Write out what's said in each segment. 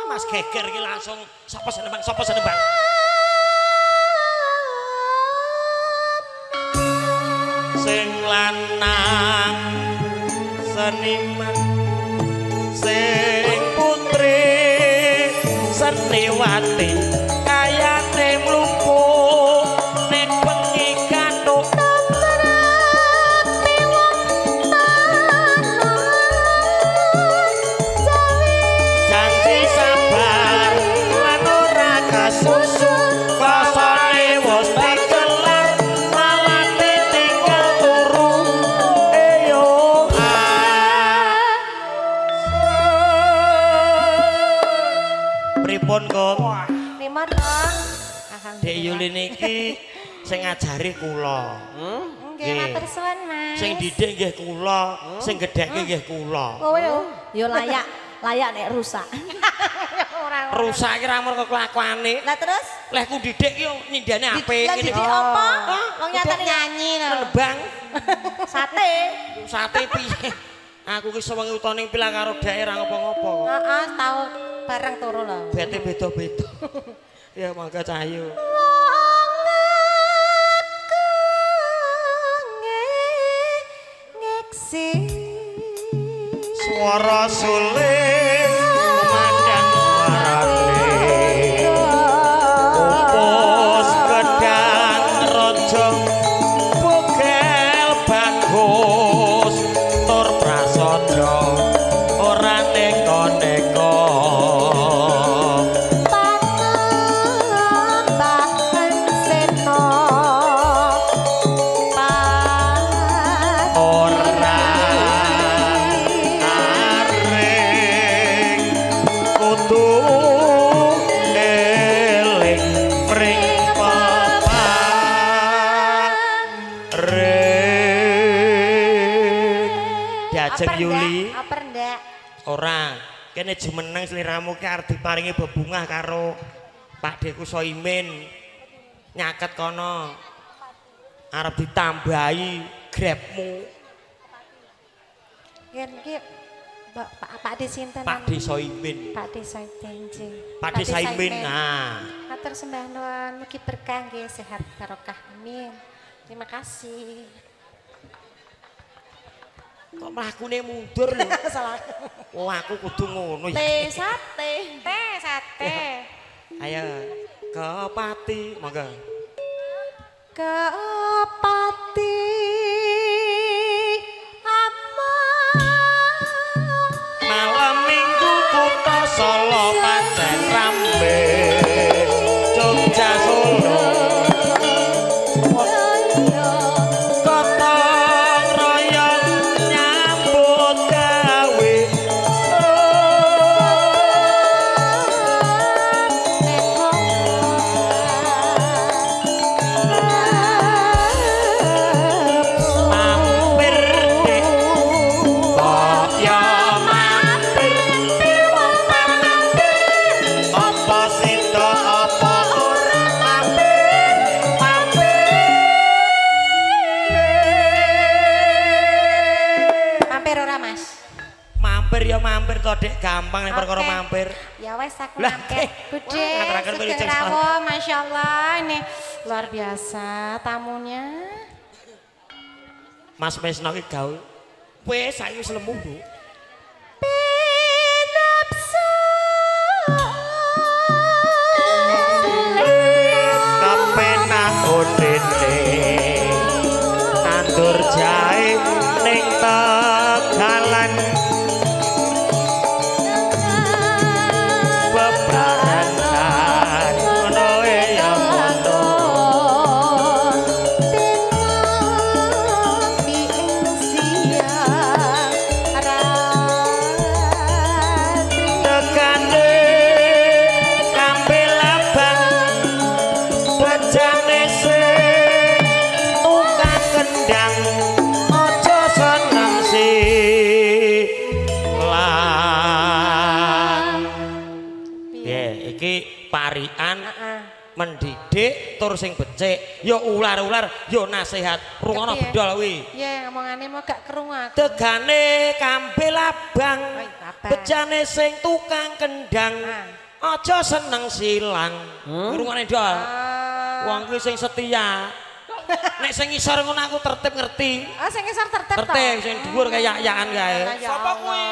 Mas geger iki langsung sapa senembang. Sing lanang seniman sing putri seniwati kayane mlumpuk nek bengi kathuk janji sabar lan ora kasusu basane wis dikelar malah ditinggal turu eyo pripun kok Pripun Kang? Dek Yuli niki sing ngajari kula. Nggih matur suwun Mas. Sing didik nggih kula, sing gedhekke nggih kula. Kowe yo layak nek rusak. Rusak iki ra mergo kelakuane. Lah terus? Leh ku didik yo nyindane apik Lah didik apa? Wong nyatane nyanyi lho. Menebang Sate. sate piye? Aku ki sewengi utane pilah karo dhek ra ngopo-ngopo kok. Heeh, tau bareng turu lho. Bete beda-beda. Ya mangga Cahyu. Suara suling memandang suarane Upus gedang rojo bugel bagus tur prasaja ora neko-neko Diajeng Yuli Apa ndak? ora kene jumeneng sliramu ki arep diparingi bebungah karo Pak Deku Soimin nyaket kono arep ditambahi grabmu Yen ki Pak De sinten? Pak De Soimin Pak De Soimin. Pak De Soimin nah Matur sembah nuwun mugi berkah nggih sehat barokah amin. Terima kasih. kok mlakune mundur lho Salah. oh aku kudu ngono ya Teh sate. Teh sate. ayo ke Pati monggo Kepati malam minggu kutha Solo pancen rambe Jogja Solo gotong royong nyambut gawe mampir dek kok yo mampir apa sida apa ora mampir Mampir ora Mas? mampir ya mampir to dek gampang nek perkara Oke. mampir Ya wes aku Lah, mampir. Bude, wah, ngaturaken kok Sugeng Cek Rawo, Masya Allah ini luar biasa tamunya. Mas Mesno ki gawe wis saiki wis lemu Bu kepenak odene nandur jahe ning Tegalan bebarengan ngono ya ngono Siang iki parian Heeh. mendidik tur sing becik ya ular-ular ya nasihat rungono Ngerti ya? bedol kuwi Ya ngomongane mau gak krungu aku. tegane kambil abang Oi, abang. bejane sing tukang kendang aja seneng silang rungokne dol Ah. wong kuwi sing setia nek sing ngisor ngono aku tertib ngerti Oh, sing ngisor tertib to. tertib sing dhuwur kaya yakan kae Sapa kuwi?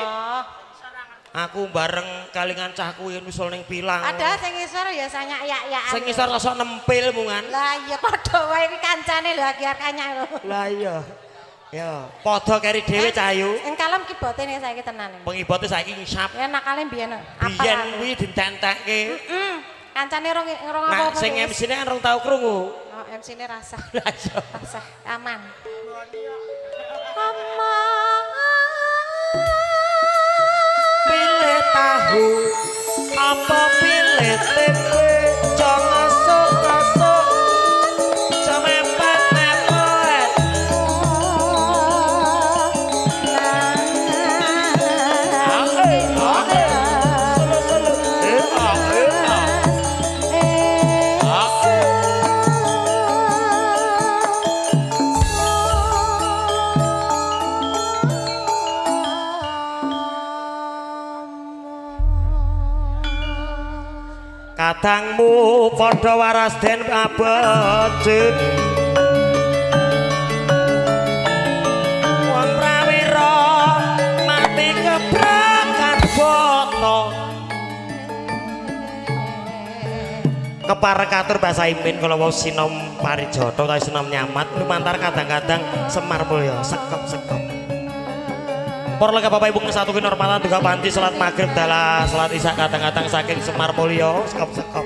aku bareng kalingan cahku yen usul ning pilang Ada sing ngisor ya sanyak yak-yakan. sing ngisor rasa nempil mungan Lah iya padha wae iki kancane lho akhir kanyak lho. lah iya ya padha keri dhewe cahayu Sing kalem ki botene saiki tenan. pengibote saiki ngisap Ya nakale mbiyen. biyen kuwi ditentekke Kancane rong nah apa-apa. sing MC-ne kan rong tau krungu Oh, MC-ne rasa. lah iya Rasa aman. Aman. pilih tahu apa pilih tempe jangan masuk cemepet-mepet kadangmu padha waras den abecik wong prawira mati kebrakan boto keparekatur bahasa imin kalau mau sinom parijoto atau sinom nyamat lumantar kadang-kadang Semar Mulya sekep-sekep Para lega Bapak Ibu ngesatukin hormatan juga panti salat maghrib dalah salat isya kadang-kadang saking Semar Mulya sekep-sekep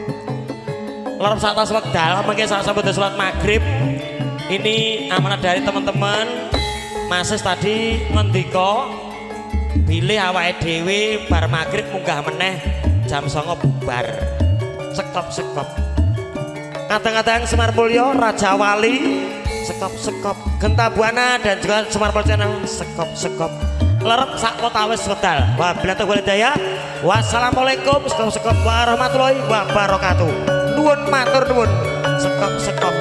larap saat tas wekdal mungkin saat sampai salat maghrib ini amanat dari teman-teman Masis tadi ngendika pilih awake dhewe bar maghrib munggah meneh jam 09.00 bubar sekep-sekep kadang-kadang Semar Mulya Raja Wali sekep-sekep Genta Buana dan juga Semar Mulya Channel sekep-sekep lerep sak kota wis wedal wabillahi taufiq wal hidayah wassalamualaikum warahmatullahi wabarakatuh nuwun matur nuwun sekep-sekep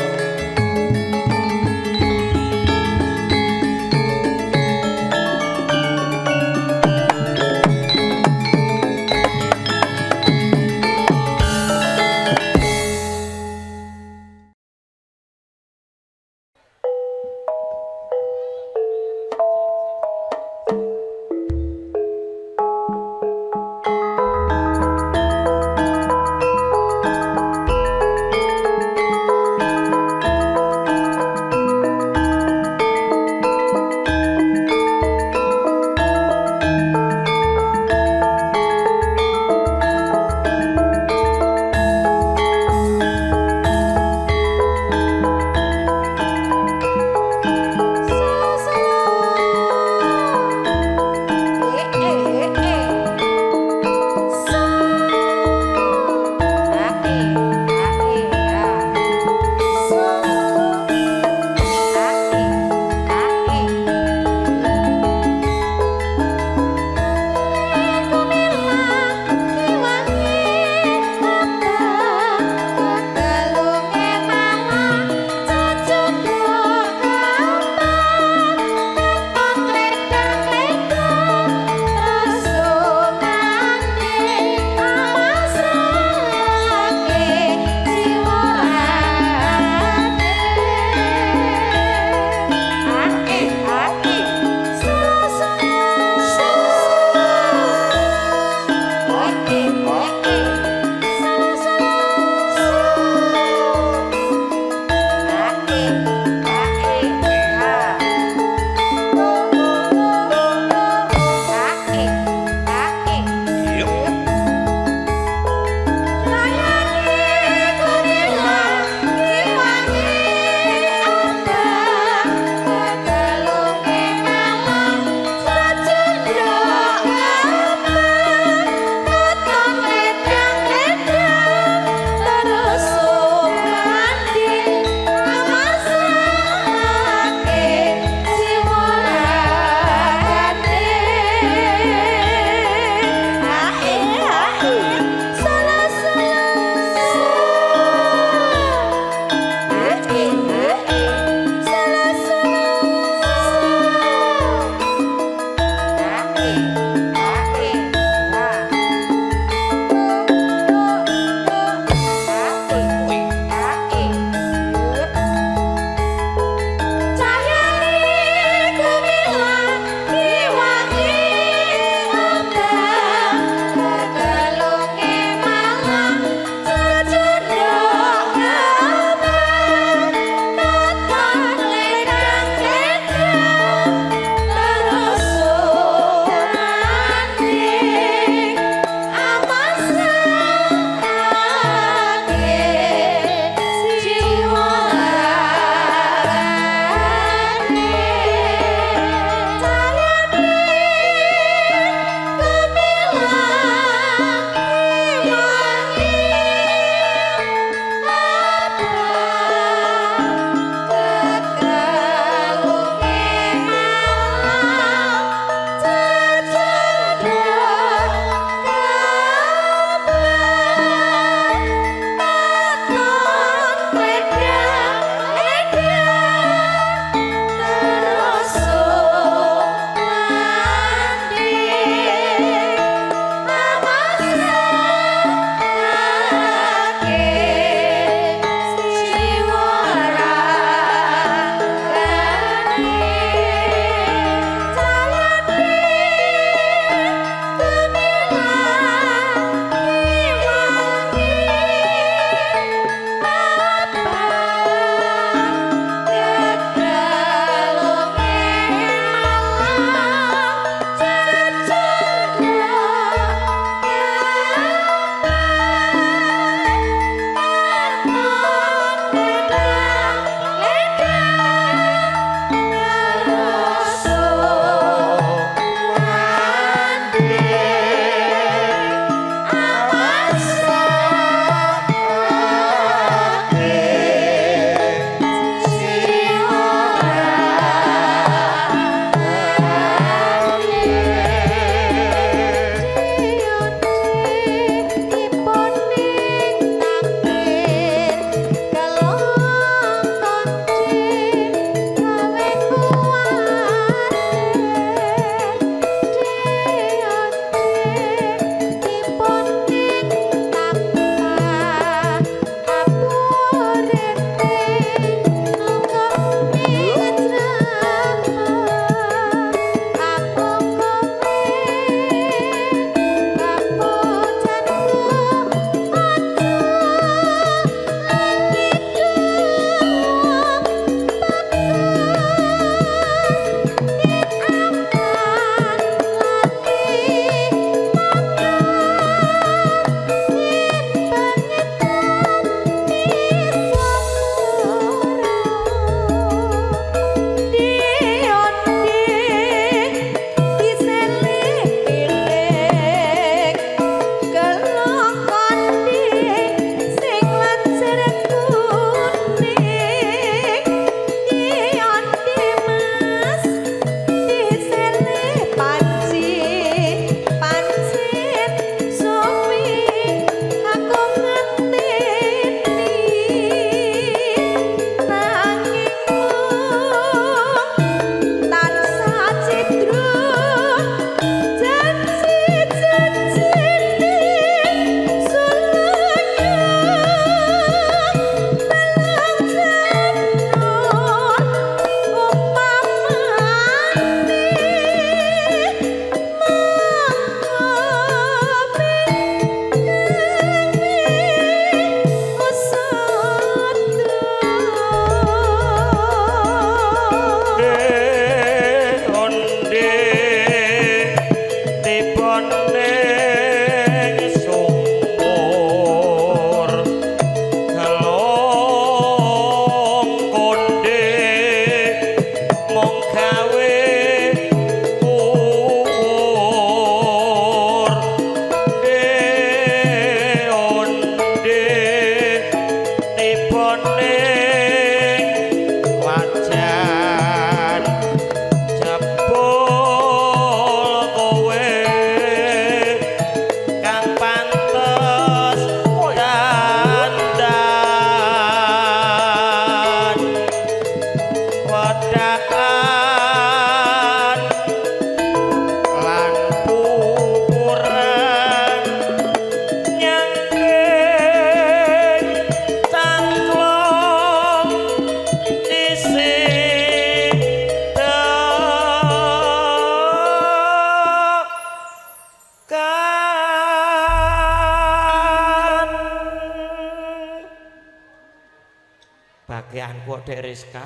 kebahagiaanku Dek Rizka.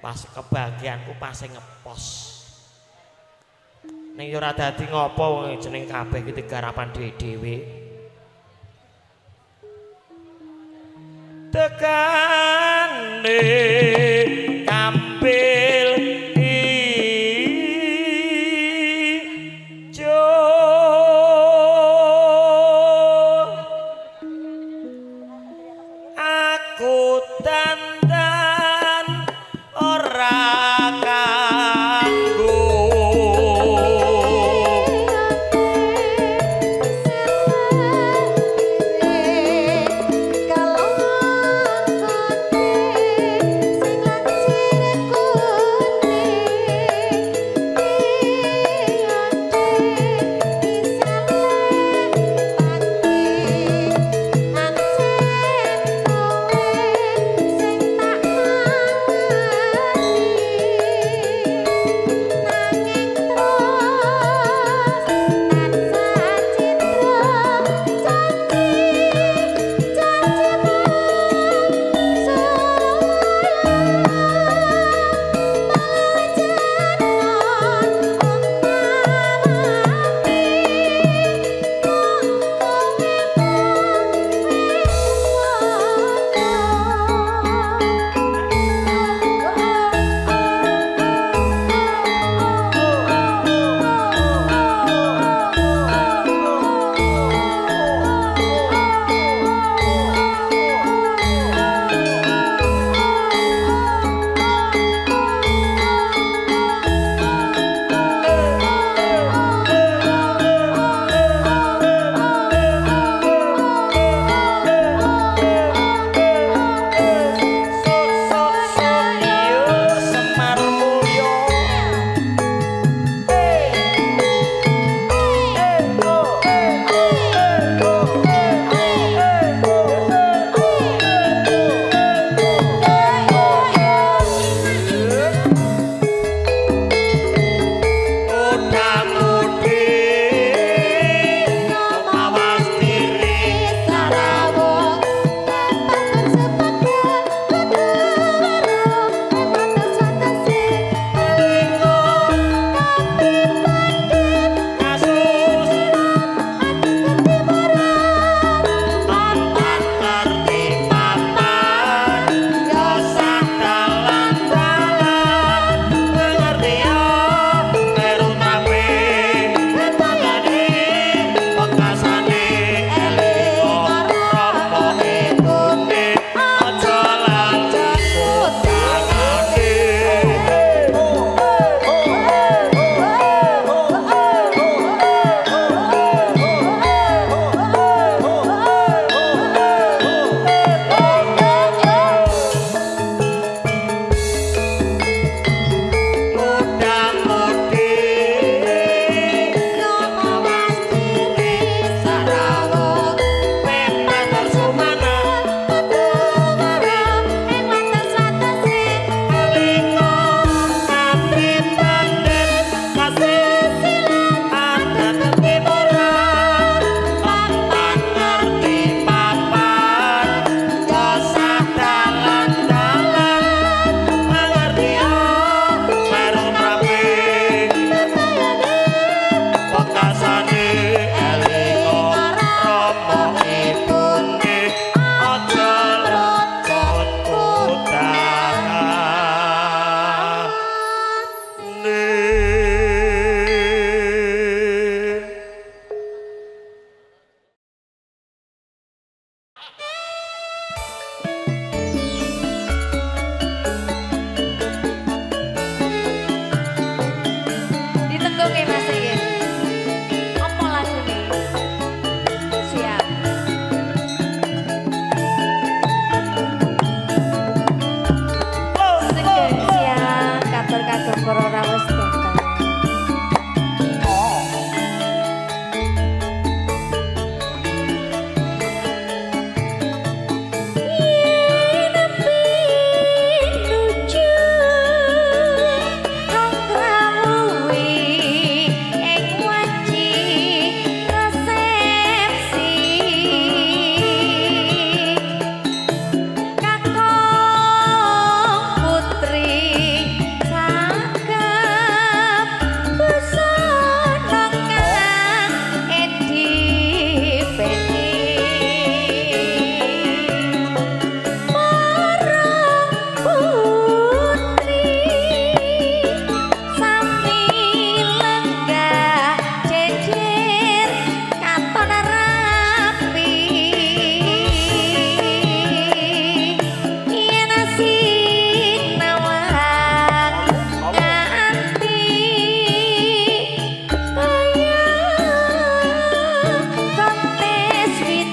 Pas kebahagiaanku pas ngepos. Ning yo ora dadi ngopo wong jeneng kabeh iki digarapan dhewe-dhewe. Tekane kampil ijo aku dandan ora kanggo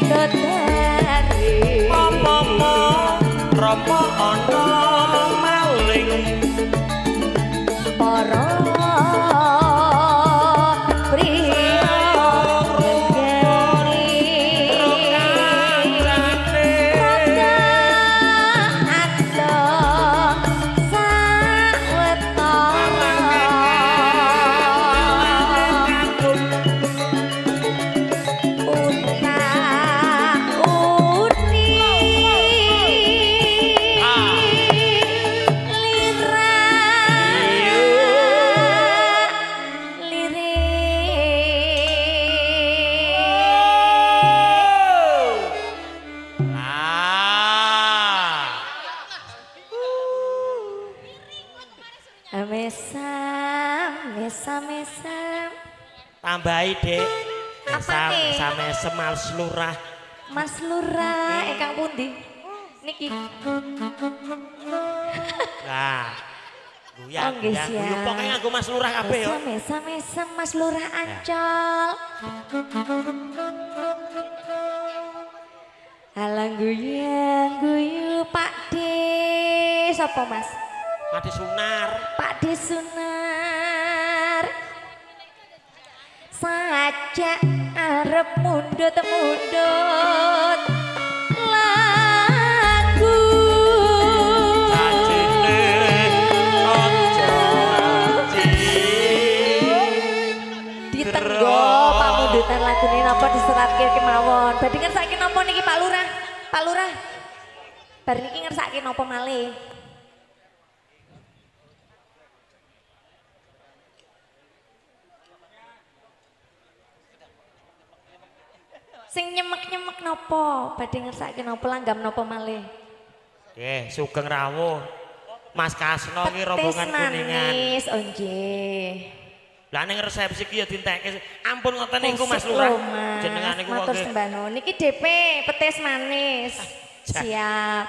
Dodari Apa-apa Rama ana maling para mesam tambahi Dek Apane? mesem Mas Lurah Mas Lurah ingkang pundi niki nah Oh, nggih, siap. pokoke nganggo Mas Lurah kabeh yo mesam Mas Lurah Ancol Alang guyu Pak De sapa Mas Pak De Sunar Pak De Sunar sajak arep mundut lagu sajine aja ditenggo pamundutan lagune napa diseratke kemawon badhe ngersake napa niki Pak Lurah bar niki ngersake napa malih sing nyemek-nyemek nopo badhe ngersake nopo langgam nopo malih nggih sugeng rawuh Mas Kasno iki rombongan kuningan manis oh nggih lah ning resepsi ki ya dintekke ampun ngoten niku Mas Lurah jenengan niku kok matur sembah nuwun niki DP petis manis siap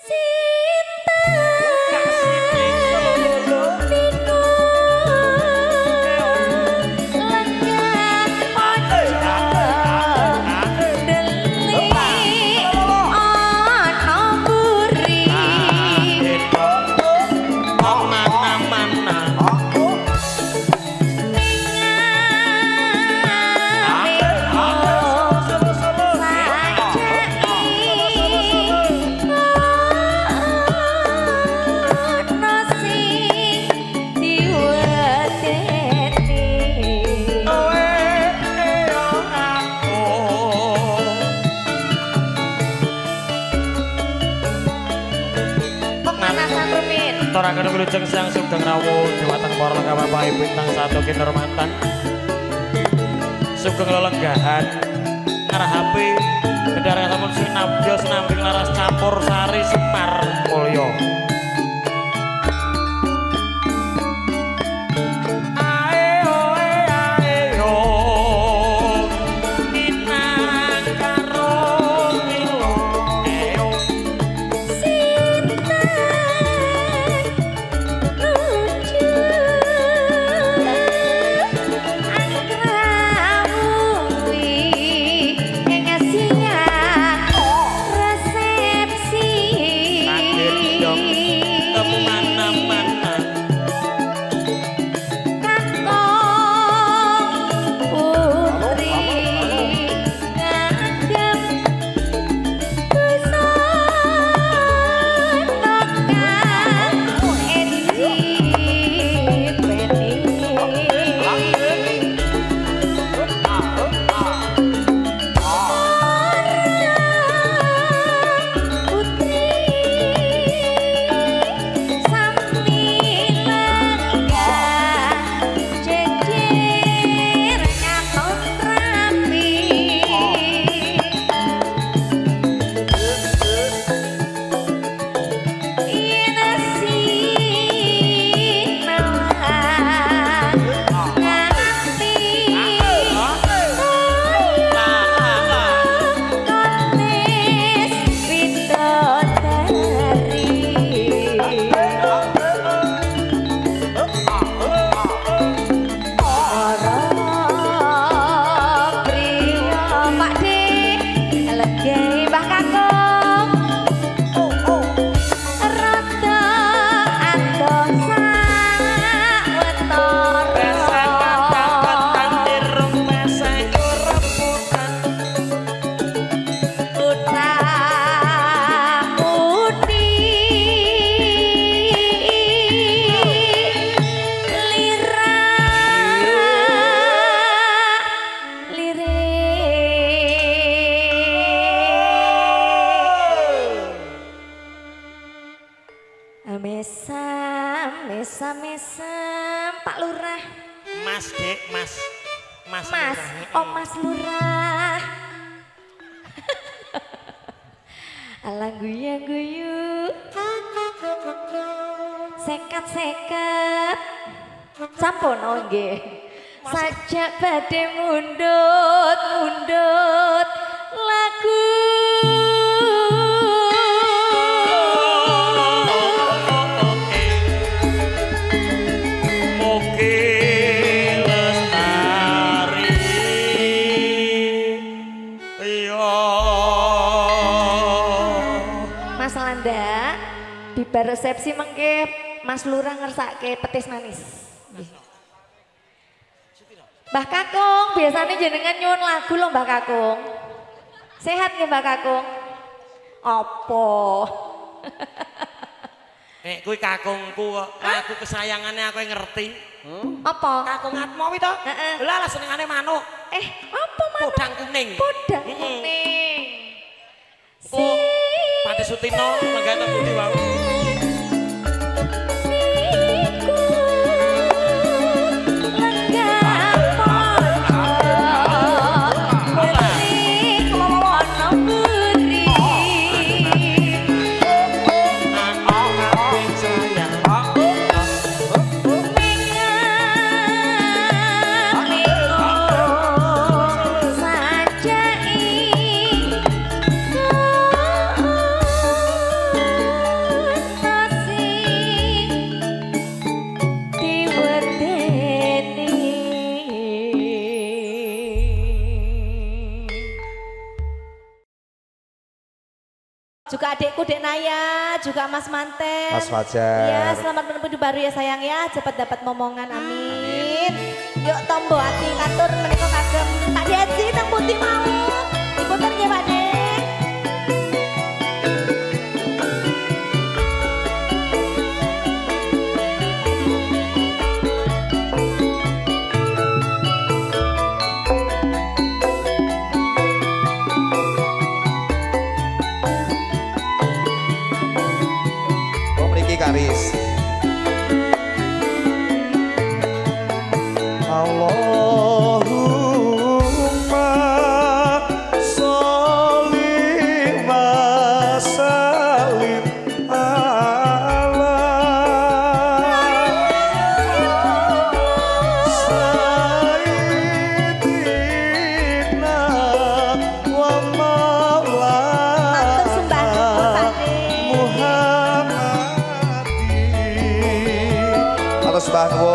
Sinta Aturaken wilujeng Sang Sugeng Rawuh dhumateng para Bapak Ibu ingkang sato kinurmatan. Sugeng lelenggahan ngarahapi kendharaan sampun sinabya sinambing laras campur sari Semar Mulya. Mas Dek, Mas. Mas, Lurah. oh Mas Lurah. Alah guyu-guyu. Seket-seket. Sampun nggih. Sajak badhe mundut lagu. Bar resepsi mengke Mas Lurah ngersake petis manis. Mbah Kakung, biasanya jenengan nyuwun lagu lho Mbah Kakung. Sehat nggih Mbah Kakung? Apa? Kuwi kakungku kok, lagu kesayangannya aku yang ngerti. Apa? Kakung Atmawi to? Heeh. Lah senengane manuk. Apa manuk? Podang kuning. Podang kuning. Pati Sutino lenggah budi wae. Juga adikku Dek Naya, juga Mas Manten. Mas Fajar. Ya, selamat menempuh hidup baru ya sayang ya, cepat dapat momongan, amin. Yuk tombo hati katur menika kagem Pak Diaji nang putih mau. Diputer nggih Pak Dek. Karis Allahumma sholli wa sallim ala sayyidina wa maulana Muhammad. Atas bahwa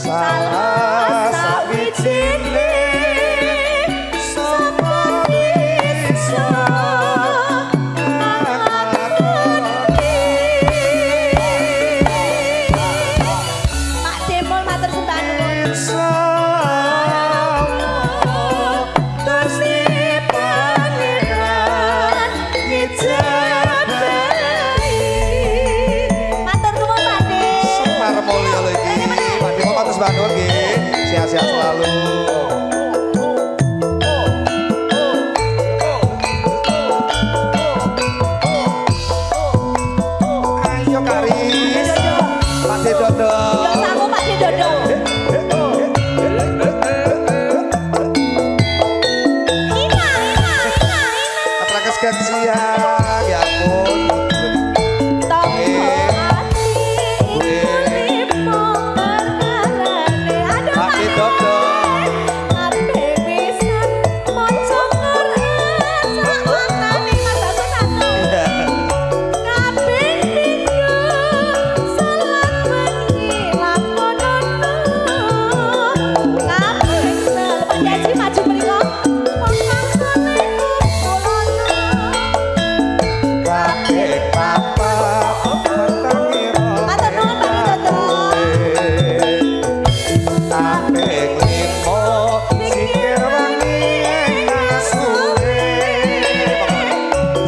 salah sawijine sapa bisa Pak Demol matur sembah nuwun. Matur nuwun Pak De. Semar mulya lho iki. Pak Dimo matur sembah nuwun nggih. Sehat-sehat selalu. Ayo Karis. Pak De Dodo. Yo sangu Pak De Dodo. Atrakas siang ya ampun. Tombo ati urip perkarane. Aduh Pak De Dodo. ape pisan maca Quran sakmane Mas Bagus satu. Kabeh dina salat wengi lakonono. Kabeh Pak Haji maju mriko. Pemangsane kumpulana. Kabeh papa mentangiro. Matur nuwun Pak De Dodo. Kabeh limo sikir wangi asure.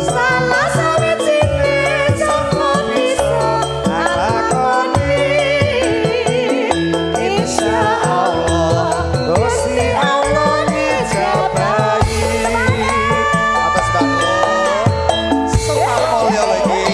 Salah sawijine sapa bisa Lakoni insyaallah Gusti Allah ngejabahi. Atas bangun semar mulya lagi.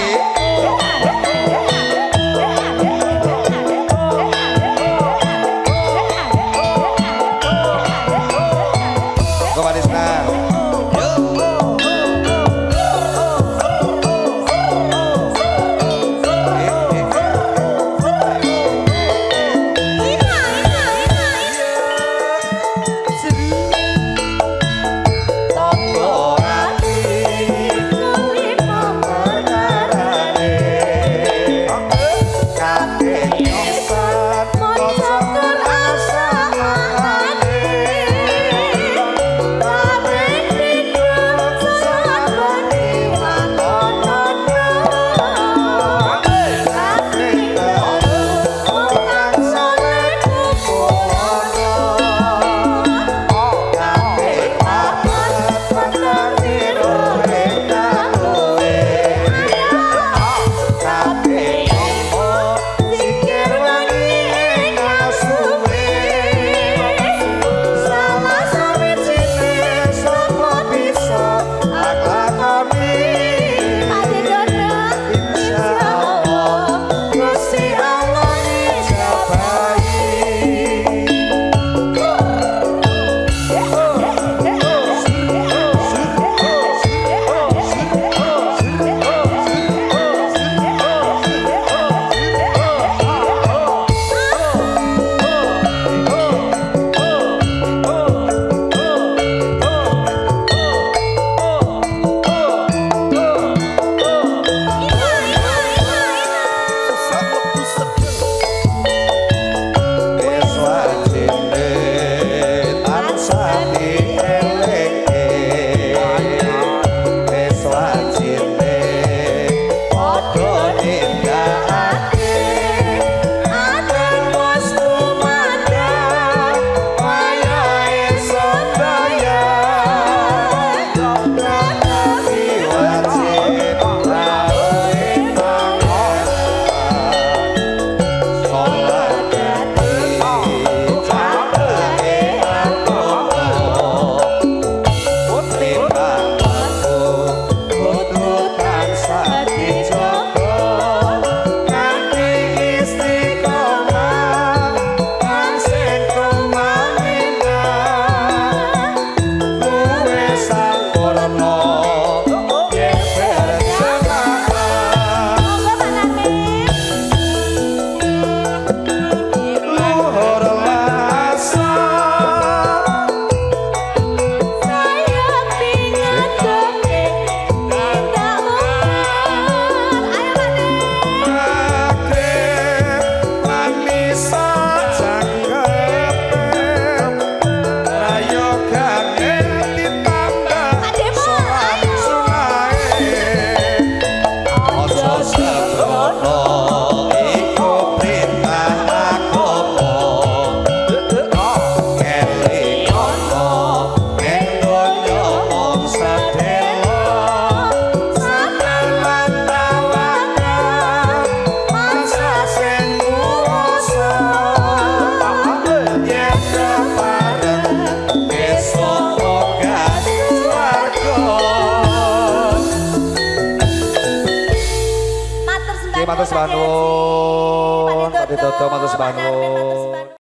matur Pak banun. Pak Ditoto matur banun.